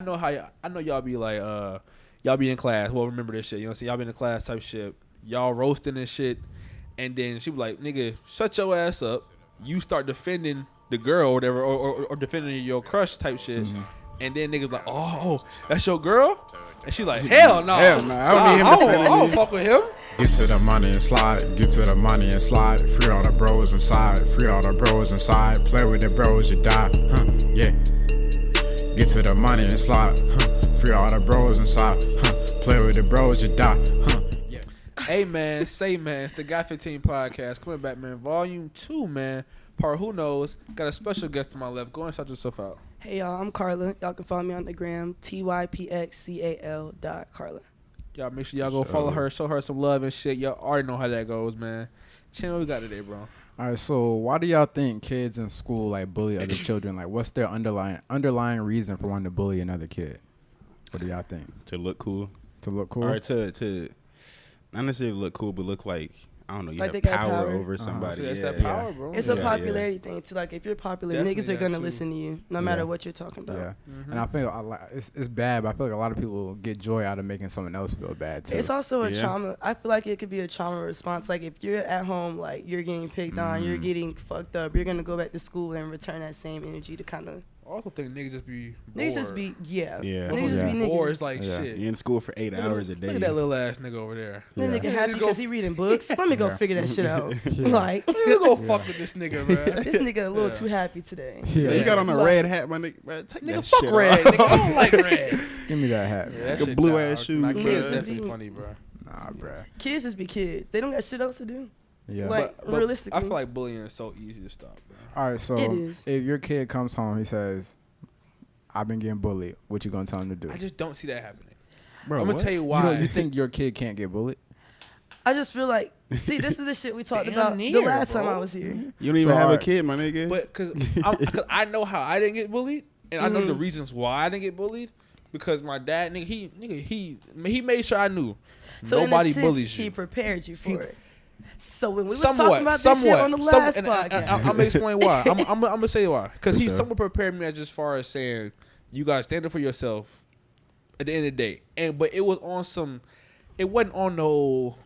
I know y'all be like y'all be in class. Well, remember this shit. You know what I'm saying? Y'all be in the class type shit. Y'all roasting and shit, and then she be like, "Nigga, shut your ass up." You start defending the girl or whatever, or defending your crush type shit, and then niggas like, "Oh, that's your girl," and she like, "Hell no, Hell no, I don't need him I don't fuck with him." Get to the money and slide, get to the money and slide. Free all the bros inside, free all the bros inside. Play with the bros, you die, yeah. Get to the money and slide, free all the bros inside, play with the bros, you die, yeah. Hey man, it's the Guy 15 podcast coming back, man. Volume 2, man. Part who knows? Got a special guest to my left. Go and shout yourself out. Hey y'all, I'm Carla. Y'all can follow me on the gram, typxcal.carla. Y'all make sure y'all go follow her, show her some love and shit. Y'all already know how that goes, man. Chin, what we got today, bro? All right, so why do y'all think kids in school like bully other children? Like, what's their underlying reason for wanting to bully another kid? What do y'all think? To look cool. To look cool? Or to not necessarily look cool, but look like, I don't know, you Like have they got power power. over somebody. That's yeah, that power, bro. It's a popularity thing too. Like if you're popular, Definitely niggas are gonna that, too. listen to you no matter what you're talking about. Yeah, and I feel it's bad, but I feel like a lot of people get joy out of making someone else feel bad too. It's also a trauma. I feel like it could be a trauma response. Like if you're at home, like you're getting picked on, you're getting fucked up, you're gonna go back to school and return that same energy to kind of. I also think niggas just be bored. Niggas just be Yeah. Niggas just be niggas. Bored is like shit. You're in school for 8 hours a day. Look at that little ass nigga over there. That nigga happy Go because he reading books. Let me go figure that shit out. Like You go fuck with this nigga, bro. this nigga a little too happy today. Yeah, you got on a red hat, my nigga. Bro, take Nigga, that fuck shit red. off. Nigga, I don't like red. Give me that hat. Yeah, Man. that Your shit blue dog. ass shoes, Nah, bro. kids Just definitely be- funny, bro. Nah, bruh. Kids just be kids. They don't got shit else to do. Yeah. Like But realistically, I feel like bullying is so easy to stop, bro. All right, so It is. if your kid comes home, he says, "I've been getting bullied," what you gonna tell him to do? I just don't see that happening. Bro, I'm gonna what? tell you why. You think your kid can't get bullied? I just feel like, see, this is the shit we talked Damn about near, the last bro. time I was here. You don't even So, have a alright. kid, my nigga. But cause I know how I didn't get bullied, and I know the reasons why I didn't get bullied. Because my dad, he made sure I knew So nobody in a sense, bullies he you. prepared you for it. So when we were Somewhat, talking about this shit on the last and podcast, I'm gonna explain why. I'm gonna say why. Because For he sure. somewhat prepared me as far as saying, you guys stand up for yourself at the end of the day. But it was on some. It wasn't on no.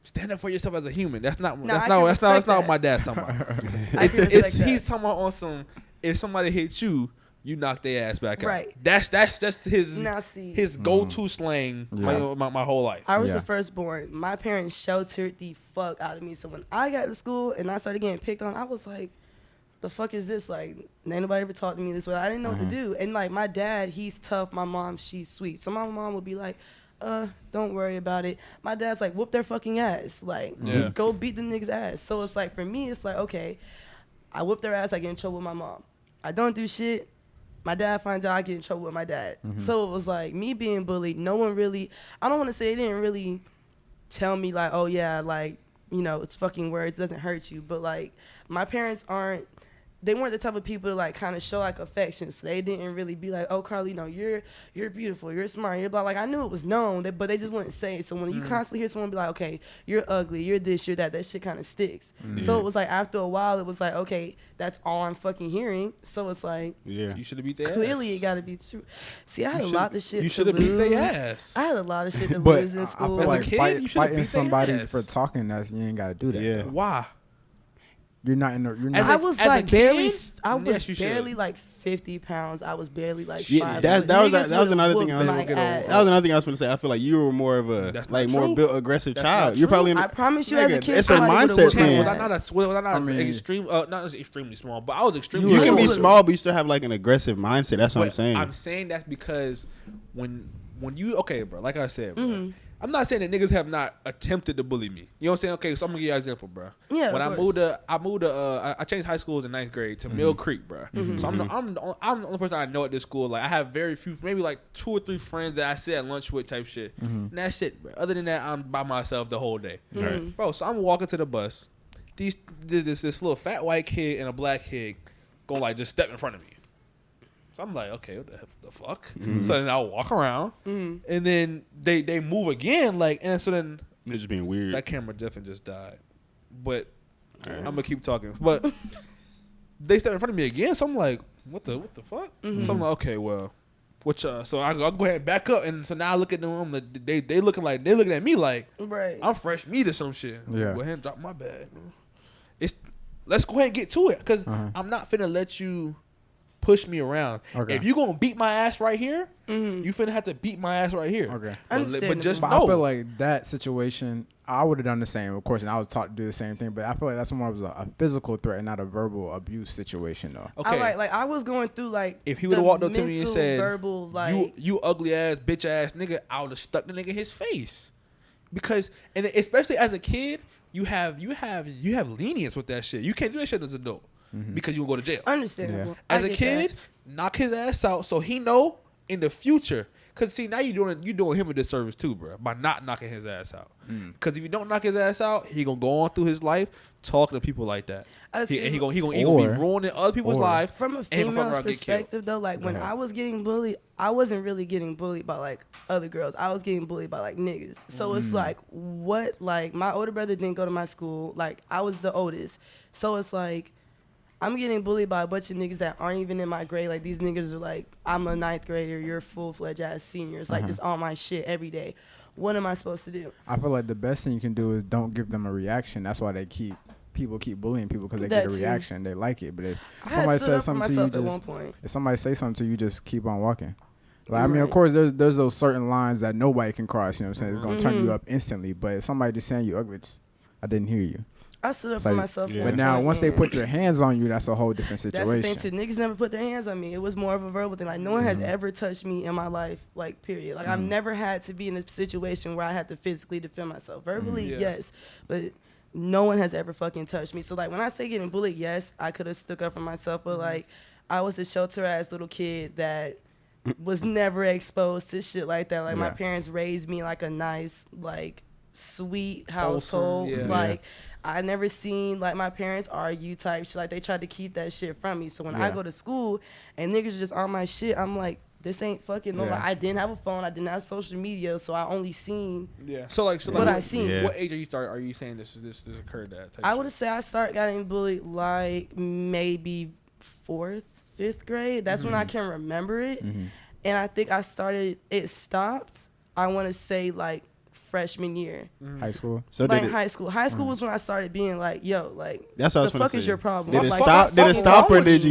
Stand up for yourself as a human. That's not. No, That's I not. can That's not. That's respect not what that. my dad's talking about. I can respect that. He's talking about on some. If somebody hits you, you knock their ass back out. Right. That's just his Now see, his go-to slang my whole life. I was Yeah. the firstborn. My parents sheltered the fuck out of me. So when I got to school and I started getting picked on, I was like, the fuck is this? Like, ain't nobody ever talked to me this way. I didn't know what to do. And like, my dad, he's tough. My mom, she's sweet. So my mom would be like, don't worry about it. My dad's like, whoop their fucking ass. Like, go beat the niggas' ass. So it's like, for me, it's like, okay, I whoop their ass, I get in trouble with my mom. I don't do shit. My dad finds out, I get in trouble with my dad. So it was like me being bullied. No one really, I don't want to say they didn't really tell me like, oh yeah, like, you know, it's fucking words, it doesn't hurt you. But like, my parents they weren't the type of people to like kind of show like affection. So they didn't really be like, oh Carly, no, you're beautiful, you're smart, you're blah. Like I knew it was known, but they just wouldn't say it. So when you constantly hear someone be like, okay, you're ugly, you're this, you're that shit kind of sticks. So it was like after a while, it was like, okay, that's all I'm fucking hearing. So it's like, You should have beat their clearly ass. it got to be true. See, I had a lot of shit You to should have beat lose. their ass. I had a lot of shit to But lose in I school. feel As a like kid, you should've fighting beat their somebody ass. for talking, you ain't got to do that. Yeah. though. Why? You're not in the. You're As not. I was as a like barely. kid? I was Yes, you should. barely like 50 pounds. I was barely like Yeah, 5. that was Niggas another would've thing I was whooped my ass. That was another thing I was going to say. I feel like you were more of a That's like not more true. built aggressive That's child. not You're true. probably in I promise you, as a Nigga, kid, it's a somebody would've mindset whooped my thing. Was ass. I not I mean- extreme? Not extremely small, but I was extremely. you can be short. small, but you still have like an aggressive mindset. That's what I'm But saying. I'm saying that because when you bro, like I said, bro, I'm not saying that niggas have not attempted to bully me. You know what I'm saying? Okay, so I'm gonna give you an example, bro. Yeah, When of I moved to I changed high schools in 9th grade to Mill Creek, bro. So I'm the only person I know at this school. Like I have very few, maybe like 2 or 3 friends that I sit at lunch with type shit. And that's it, bro. Other than that, I'm by myself the whole day, bro. So I'm walking to the bus. This little fat white kid and a black kid go like just step in front of me. So I'm like, okay, what the fuck? So then I'll walk around, and then they move again, like, and so then It's just being weird. that camera definitely just died. But I'm gonna keep talking. But they step in front of me again, so I'm like, what the fuck? So I'm like, okay, well, So I'll go ahead and back up, and so now I look at them. They looking at me like Right. I'm fresh meat or some shit. Yeah. Go ahead and drop my bag. Let's go ahead and get to it, because I'm not finna let you push me around. Okay. If you gonna beat my ass right here, you finna have to beat my ass right here. Okay. But just But know. I feel like that situation, I would have done the same, of course, and I was taught to do the same thing. But I feel like that's more of a physical threat and not a verbal abuse situation, though. Okay. All right, like I was going through like If he would have walked up to me and mental, said, verbal, like you ugly ass, bitch ass nigga, I would have stuck the nigga in his face. Because, and especially as a kid, you have lenience with that shit. You can't do that shit as an adult because you will go to jail. understandable. Yeah. As a kid, knock his ass out so he know in the future. Cause see, now you doing him a disservice too, bro, by not knocking his ass out. Cause if you don't knock his ass out, he gonna go on through his life talking to people like that. He gonna be ruining other people's lives. From a and he gonna fuck female's around and get killed. perspective, though, like when I was getting bullied, I wasn't really getting bullied by like other girls. I was getting bullied by like niggas. So it's like, what? Like my older brother didn't go to my school. Like I was the oldest. So it's like, I'm getting bullied by a bunch of niggas that aren't even in my grade. Like these niggas are like, I'm a ninth grader. You're full-fledged ass seniors. Like just on my shit every day. What am I supposed to do? I feel like the best thing you can do is don't give them a reaction. That's why people keep bullying people, because they That get a too. reaction. They like it. But if I somebody had stood says up for something to you, myself at one point. if somebody say something to you, just keep on walking. Like, I mean, of Right. course, there's those certain lines that nobody can cross. You know what I'm saying? It's gonna turn you up instantly. But if somebody just saying you ugly, I didn't hear you. I stood up It's for like- myself. Yeah. at But one now, point, once they and put their hands on you, that's a whole different that's situation. the thing too. Niggas never put their hands on me. It was more of a verbal thing. Like no one has ever touched me in my life. Like period. Like I've never had to be in a situation where I had to physically defend myself. Verbally, Yeah. yes, but no one has ever fucking touched me. So like when I say getting bullied, yes, I could have stuck up for myself. But like I was a shelter ass little kid that was never exposed to shit like that. Like my Yeah. parents raised me like a nice, like sweet household. yeah. Like I never seen like my parents argue type shit. Like they tried to keep that shit from me. So when I Yeah. go to school and niggas are just on my shit, I'm like, this ain't fucking normal. Yeah. I didn't have a phone. I didn't have social media, so I only seen Yeah. So like what I seen. Yeah. what age are you saying this occurred at? Type I shit? would say I started getting bullied like maybe 4th, 5th grade. That's when I can remember it. And I think it stopped, I want to say like freshman year. High school. So Like did it, high school. High school was when I started being like, yo, like, that's what I the was gonna fuck is say. your problem? Did it Like, stop? Did it fucking stop, wrong or with did you?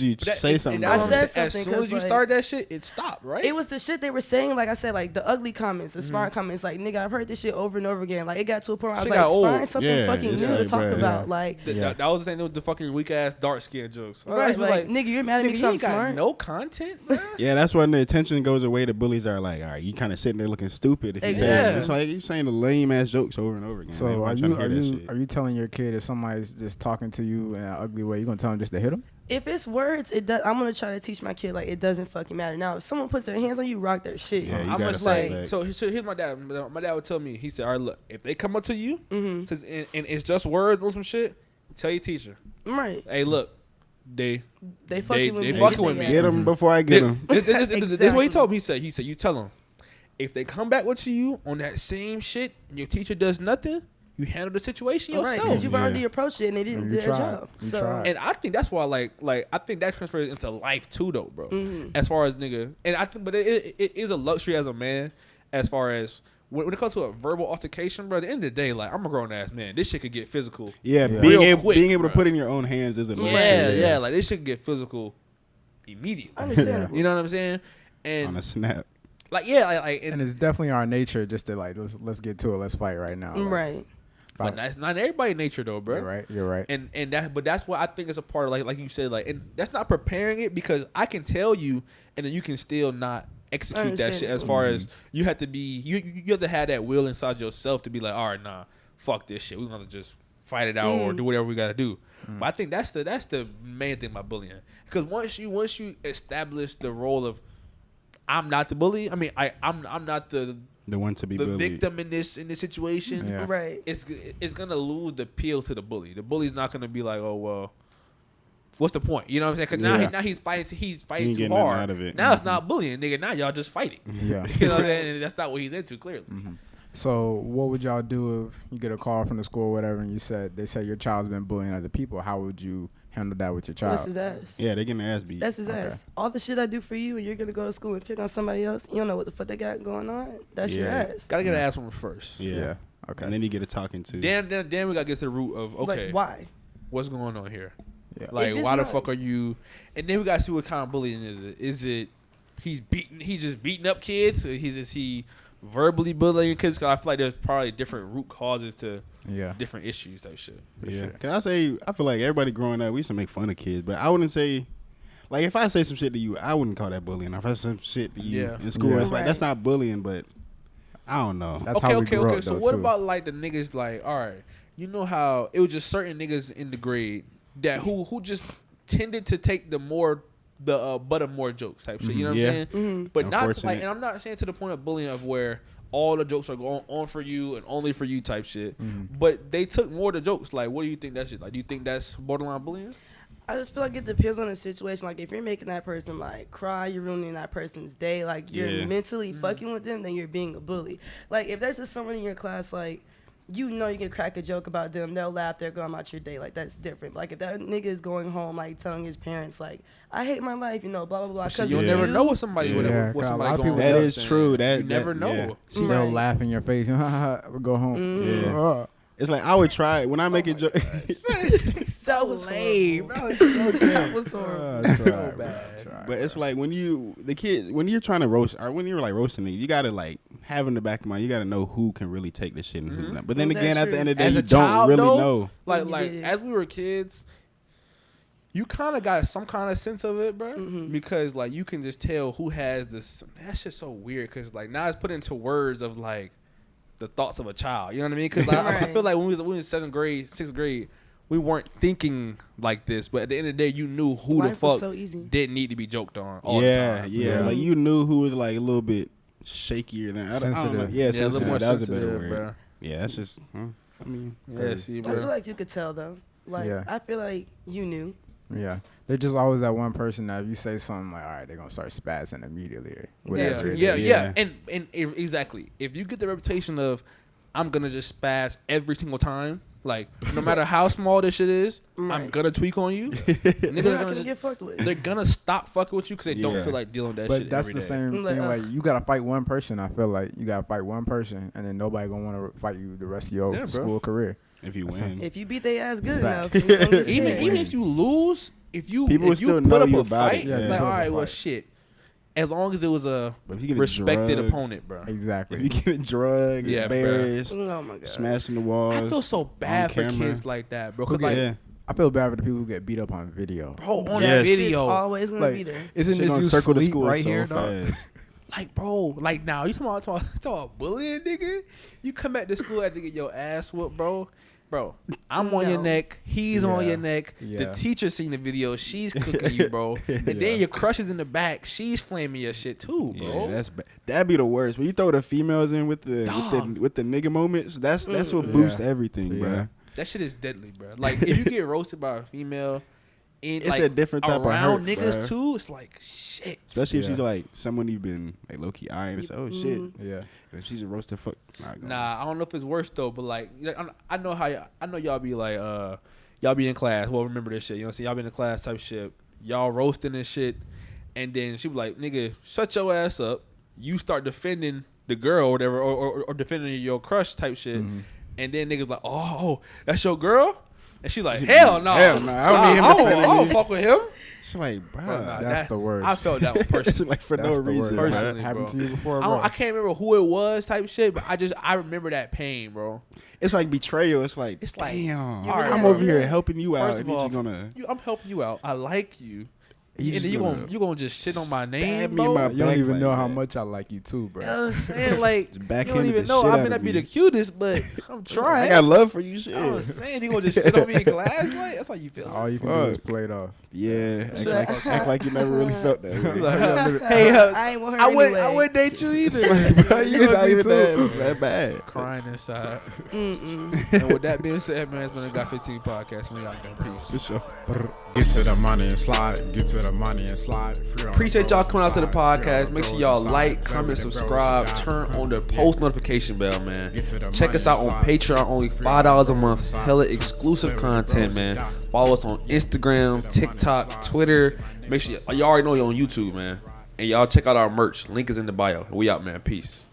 you say something? I that's what I'm said saying. As something soon as 'cause, you like, started that shit, it stopped, right? It was the shit they were saying, like I said, like the ugly comments, the smart comments. Like, nigga, I've heard this shit over and over again. Like, it got to a point where I was Shit like, got old. find something Yeah, fucking it's new to like, talk bruh, about. yeah. Like, That was the same thing with the fucking weak ass dark skin jokes. I right, was like, nigga, you're mad at me nigga, because you I'm ain't got smart. no content, bro. Yeah, that's when the attention goes away. The bullies are like, all right, you kind of sitting there looking stupid. If you say Exactly. it. It's like you saying the lame ass jokes over and over again. So Like, are I'm trying you to hear that shit. are you telling your kid if somebody's just talking to you in an ugly way, you gonna tell them just to hit them? If it's words, it does. I'm gonna try to teach my kid like it doesn't fucking matter. Now, if someone puts their hands on you, rock their shit. Yeah, you I'm gotta gonna say say. that. So here's my dad. My dad would tell me. He said, "All right, look, if they come up to you, Mm-hmm. says and it's just words or some shit, tell your teacher, Right? hey, look, they They fucking with they me. fucking with me. Get them before I get them. This is what he Exactly. told me. He said, you tell them, if they come back with you on that same shit, and your teacher does nothing, you handle the situation Right? yourself. Because you've already Yeah. approached it and they didn't do You their tried. job. You So tried. And I think that's why, like I think that transfers into life too, though, bro. Mm-hmm. As far as nigga, and I think, but it is a luxury as a man, as far as when it comes to a verbal altercation, bro. At the end of the day, like I'm a grown ass man. This shit could get physical. Yeah, Yeah. being Real able quick, being able to bro. put in your own hands is a luxury. Yeah, like this shit could get physical immediately. understandable. You know what I'm saying? On And a snap. like yeah, like And it's definitely our nature just to like let's get to it, let's fight right now. Like, Right. but that's not everybody's nature though, bro. You're right. And that's what I think is a part of like you said, like, and that's not preparing it, because I can tell you and then you can still not execute that shit. As far as you have to be, you have to have that will inside yourself to be like, all right, nah, fuck this shit. We're gonna just fight it out or do whatever we gotta do. But I think that's the main thing about bullying, because once you establish the role of I'm not the bully. I mean, I'm not the one to be bullied. victim in this situation. Yeah. Right. It's gonna lose the appeal to the bully. The bully's not gonna be like, oh well, what's the point? You know what I'm saying? Because now he's fighting He too ain't getting nothing hard. out of it. Now it's not bullying, nigga. Now y'all just fighting. Yeah. You know what I'm saying? And that's not what he's into, clearly. So what would y'all do if you get a call from the school or whatever and they said your child's been bullying other people? How would you handle that with your child? That's his ass. Yeah, they getting their ass beat. That's his ass. All the shit I do for you, and you're gonna go to school and pick on somebody else. You don't know what the fuck they got going on. That's your ass. Gotta get an ass woman first. Yeah. Okay. And then you get a talking to. Then we gotta get to the root of okay, Like, why? what's going on here? Yeah. Like, If why the it's fuck not- are you? And then we gotta see what kind of bullying is it. Is it he's just beating up kids? Or is he verbally bullying kids? Cause I feel like there's probably different root causes to different issues type shit. Yeah. Can I say, I feel like everybody growing up, we used to make fun of kids, but I wouldn't say, like, if I say some shit to you, I wouldn't call that bullying. If I say some shit to you in school, it's like, that's not bullying, but I don't know. That's how we grew up, So though, what too. about like the niggas like, all right, you know how it was just certain niggas in the grade that who just tended to take the butt of more jokes type shit. You know what I'm saying? Mm-hmm. But not like, Unfortunate. and I'm not saying to the point of bullying of where all the jokes are going on for you and only for you type shit. But they took more of the jokes. Like, what do you think that shit? Like, do you think that's borderline bullying? I just feel like it depends on the situation. Like, if you're making that person like cry, you're ruining that person's day. Like, you're mentally fucking with them, then you're being a bully. Like, if there's just someone in your class, like, you know you can crack a joke about them, they'll laugh, they're going about your day. Like, that's different. Like, if that nigga is going home, like, telling his parents, like, I hate my life, you know, blah, blah, blah. So you'll never know what somebody what Yeah, what 'cause a somebody lot of going people- on. That is true. You never know. Yeah. See, they'll laugh in your face. We'll go home. Yeah. It's like, I would try, when I make a joke. So lame. That was horrible. So bad. But it's like when you're trying to roast, or when you're like roasting it, you gotta like have in the back of mind, you gotta know who can really take the shit and who not. But then That's again, at true. the end of the day, As you a don't child, really though, know. Like Yeah. as we were kids, you kind of got some kind of sense of it, bro. Because like you can just tell who has this. That's just so weird. Because like now it's put into words of like the thoughts of a child. You know what I mean? Because I Right. feel like when we was in 7th grade, 6th grade, we weren't thinking like this. But at the end of the day, you knew who Life the was fuck so easy. didn't need to be joked on all the time. Yeah. Like you knew who was like a little bit shakier than I don't know. Sensitive. Yeah, Yeah, a little sensitive. more That was a sensitive, better word. bro. Yeah, that's just. I mean, Yeah, see, I feel bro. like you could tell, though. Like, Yeah. I feel like you knew. Yeah. There's just always that one person that if you say something like, all right, they're going to start spazzing immediately. Whatever it Yeah, is. yeah, and exactly. If you get the reputation of, I'm gonna just spaz every single time, like no matter how small this shit is, I'm Right. gonna tweak on you. You're Niggas not are gonna gonna just, get fucked with. they're gonna stop fucking with you because they don't Yeah. feel like dealing with that But shit. that's every the day. same Like, thing. Like you gotta fight one person. I feel like you gotta fight one person, and then nobody gonna want to fight you the rest of your Yeah, bro. school career. if you That's win, If you beat their ass good Fact. enough, you gonna get Even scared. even if you lose, if you People will if you still put know up you a about fight, it. Yeah, like put up all a right, well fight. shit. As long as it was a but if you get respected drugged, opponent, bro. Exactly. if you get drugged, Yeah, bruh. embarrassed, Oh my god. smashing the walls, I feel so bad for camera. kids like that, bro. 'Cause Who like, yeah. I feel bad for the people who get beat up on video. bro, on Yes. the video, It's always gonna Like, be there. Isn't Shit this gonna you circle the sleep school right so here, dog? fast. like, bro, like now you talking about bullying, nigga. You come back to school after get your ass whooped, bro. Bro, I'm on your No. neck. He's on Yeah. your neck. The Yeah. teacher seen the video. She's cooking you, bro. And then your crush is in the back. She's flaming your shit too, bro. Yeah, that's bad. That'd be the worst. When you throw the females in with the Dog. with the nigga moments, that's what boosts Yeah. everything, Yeah. bro. That shit is deadly, bro. Like if you get roasted by a female, It's like, a different type of around hurt, niggas bruh. too, it's like shit. Especially if Yeah. she's like someone you've been like low key eyeing. It's oh shit. Yeah. And she's a roasted fuck. Nah, I don't know if it's worse though, but like I know how I know y'all be like y'all be in class. Well, remember this shit. You know what I'm saying? Y'all be in the class type shit. Y'all roasting and shit, and then she be like, "Nigga, shut your ass up." You start defending the girl or whatever, or defending your crush type shit, and then niggas like, "Oh, that's your girl," and she like, "Hell no, Hell no, I don't need him I defending don't me." fuck with him." It's like, bro, Nah, That's the worst. I felt that one it's personally. like for That's no the reason. worst. Personally, That happened bro. to you before, I, bro? I can't remember who it was type shit, but I remember that pain, bro. It's like betrayal. It's like, It's like, damn, all right, I'm bro. over here helping you out. First And of all, you gonna I'm helping you out. I like you. You And just then gonna you gonna just shit on my name, stab me bro. in my You don't back even like know how that. much I like you too, bro. You know what I'm saying? Like, Just you don't backhanded even the know. shit I out may of not be me. the cutest, but I'm trying. I got love for you, shit. I was saying, you gonna just shit on me in class? Like, that's how you feel. All you can do is Fuck. play it off. Yeah, Shit. act like you never really felt that way. Hey, I ain't want her anyway. I wouldn't date you either. Bro, you're not even that bad. Crying inside. Mm-mm. And with that being said, man, it's been a Got 15 podcast. We out there. Peace. For sure. Get to the money and slide. Get to to the money and slide. Appreciate y'all coming out to the podcast. Make sure y'all like, comment, subscribe, turn on the post notification bell, man. Check us out on Patreon, only $5 a month. Hella exclusive content, man. Follow us on Instagram, TikTok, Twitter. Make sure y'all already know you're on YouTube, man. And y'all check out our merch. Link is in the bio. We out, man. Peace.